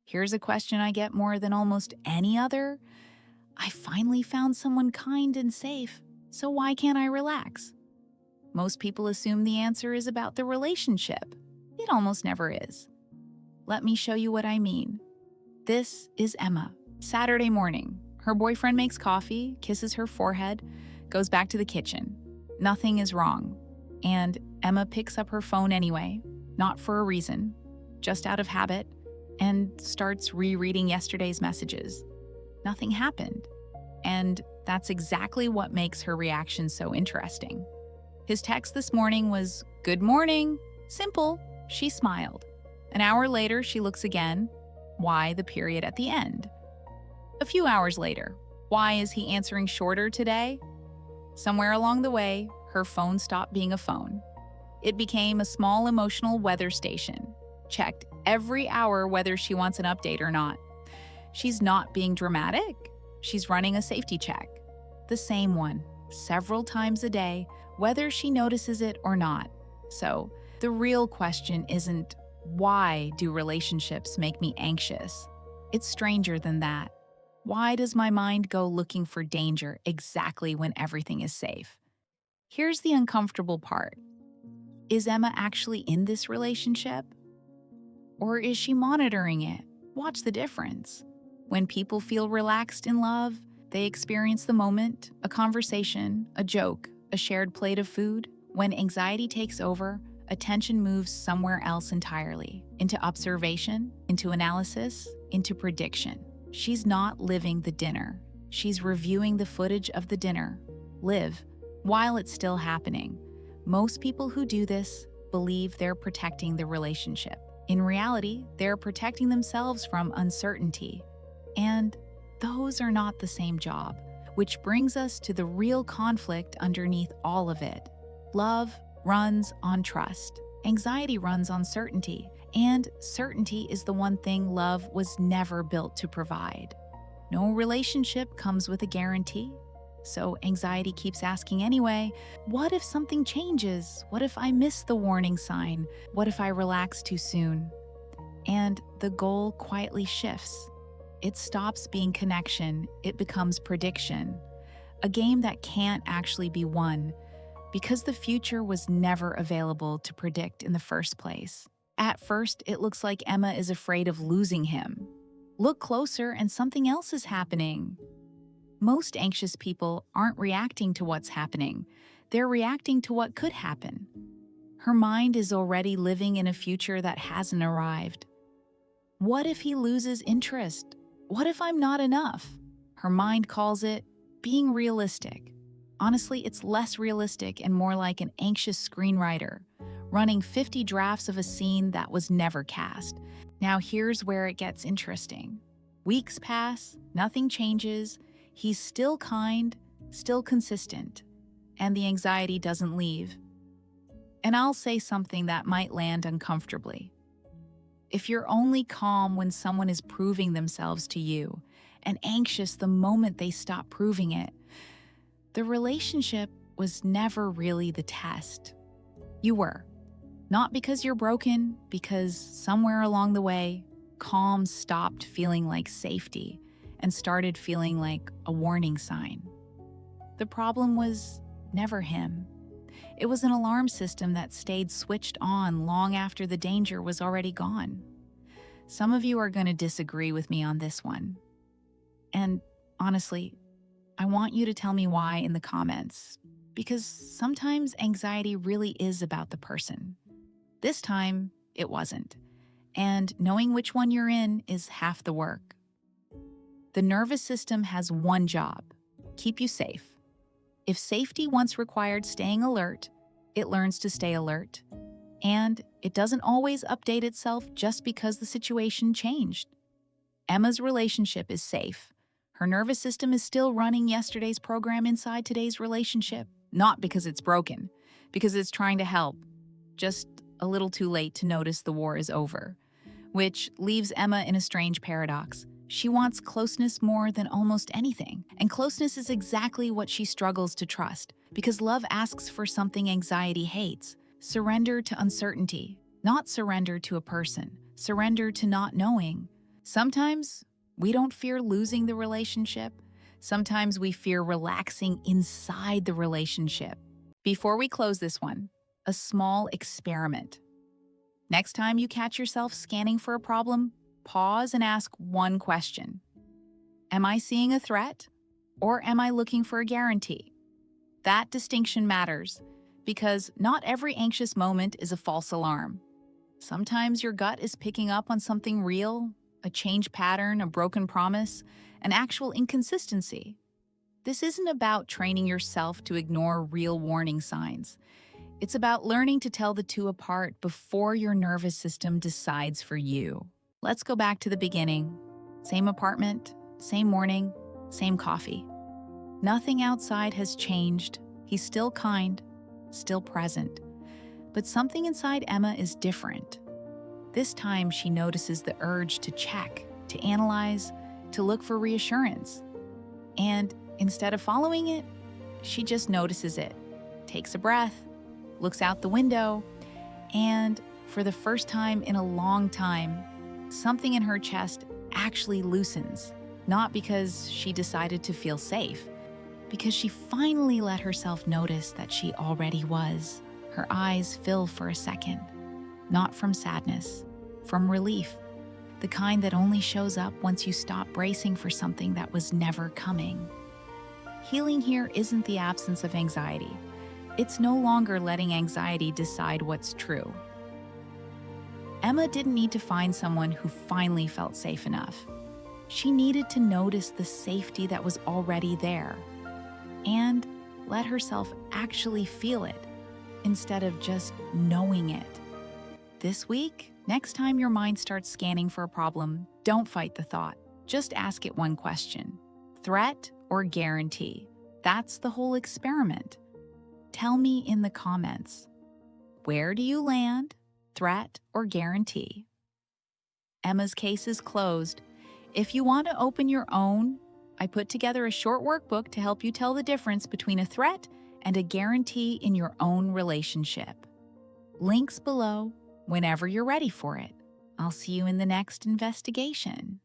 Here's a question I get more than almost any other. I finally found someone kind and safe, so why can't I relax? Most people assume the answer is about the relationship. It almost never is. Let me show you what I mean. This is Emma. Saturday morning. Her boyfriend makes coffee, kisses her forehead, goes back to the kitchen. Nothing is wrong. And Emma picks up her phone anyway, not for a reason, just out of habit, and starts rereading yesterday's messages. Nothing happened. And that's exactly what makes her reaction so interesting. His text this morning was, "Good morning." Simple. She smiled. An hour later, she looks again. Why the period at the end? A few hours later, why is he answering shorter today? Somewhere along the way, her phone stopped being a phone. It became a small emotional weather station, checked every hour whether she wants an update or not. She's not being dramatic. She's running a safety check. The same one, several times a day, whether she notices it or not. So, the real question isn't, why do relationships make me anxious? It's stranger than that. Why does my mind go looking for danger exactly when everything is safe? Here's the uncomfortable part. Is Emma actually in this relationship? Or is she monitoring it? Watch the difference. When people feel relaxed in love, they experience the moment, a conversation, a joke, a shared plate of food. When anxiety takes over, attention moves somewhere else entirely, into observation, into analysis, into prediction. She's not living the dinner. She's reviewing the footage of the dinner. Live, while it's still happening. Most people who do this believe they're protecting the relationship. In reality, they're protecting themselves from uncertainty. And those are not the same job, which brings us to the real conflict underneath all of it. Love runs on trust. Anxiety runs on certainty. And certainty is the one thing love was never built to provide. No relationship comes with a guarantee. So anxiety keeps asking anyway, what if something changes? What if I miss the warning sign? What if I relax too soon? And the goal quietly shifts. It stops being connection, it becomes prediction. A game that can't actually be won because the future was never available to predict in the first place. At first, it looks like Emma is afraid of losing him. Look closer and something else is happening. Most anxious people aren't reacting to what's happening. They're reacting to what could happen. Her mind is already living in a future that hasn't arrived. What if he loses interest? What if I'm not enough? Her mind calls it being realistic. Honestly, it's less realistic and more like an anxious screenwriter, running 50 drafts of a scene that was never cast. Now here's where it gets interesting. Weeks pass, nothing changes, he's still kind, still consistent, and the anxiety doesn't leave. And I'll say something that might land uncomfortably. If you're only calm when someone is proving themselves to you, and anxious the moment they stop proving it, the relationship was never really the test. You were. Not because you're broken, because somewhere along the way, calm stopped feeling like safety and started feeling like a warning sign. The problem was never him. It was an alarm system that stayed switched on long after the danger was already gone. Some of you are going to disagree with me on this one. And honestly, I want you to tell me why in the comments, because sometimes anxiety really is about the person. This time, it wasn't. And knowing which one you're in is half the work. The nervous system has one job: keep you safe. If safety once required staying alert, it learns to stay alert. And it doesn't always update itself just because the situation changed. Emma's relationship is safe. Her nervous system is still running yesterday's program inside today's relationship, not because it's broken, because it's trying to help. Just a little too late to notice the war is over, which leaves Emma in a strange paradox. She wants closeness more than almost anything, and closeness is exactly what she struggles to trust, because love asks for something anxiety hates: surrender to uncertainty, not surrender to a person, surrender to not knowing, Sometimes we don't fear losing the relationship. Sometimes we fear relaxing inside the relationship. Before we close this one, a small experiment. Next time you catch yourself scanning for a problem, pause and ask one question. Am I seeing a threat, or am I looking for a guarantee? That distinction matters because not every anxious moment is a false alarm. Sometimes your gut is picking up on something real, a change pattern, a broken promise, an actual inconsistency. This isn't about training yourself to ignore real warning signs. It's about learning to tell the two apart before your nervous system decides for you. Let's go back to the beginning. Same apartment, same morning, same coffee. Nothing outside has changed. He's still kind, still present. But something inside Emma is different. This time she notices the urge to check, to analyze, to look for reassurance. And instead of following it, she just notices it, takes a breath, looks out the window, and for the first time in a long time, something in her chest actually loosens. Not because she decided to feel safe, because she finally let herself notice that she already was. Her eyes fill for a second, not from sadness, from relief, the kind that only shows up once you stop bracing for something that was never coming. Healing here isn't the absence of anxiety. It's no longer letting anxiety decide what's true. Emma didn't need to find someone who finally felt safe enough. She needed to notice the safety that was already there and let herself actually feel it instead of just knowing it. This week, next time your mind starts scanning for a problem, don't fight the thought. Just ask it one question: threat or guarantee? That's the whole experiment. Tell me in the comments, where do you land, threat or guarantee? Emma's case is closed. If you want to open your own, I put together a short workbook to help you tell the difference between a threat and a guarantee in your own relationship. Links below whenever you're ready for it. I'll see you in the next investigation.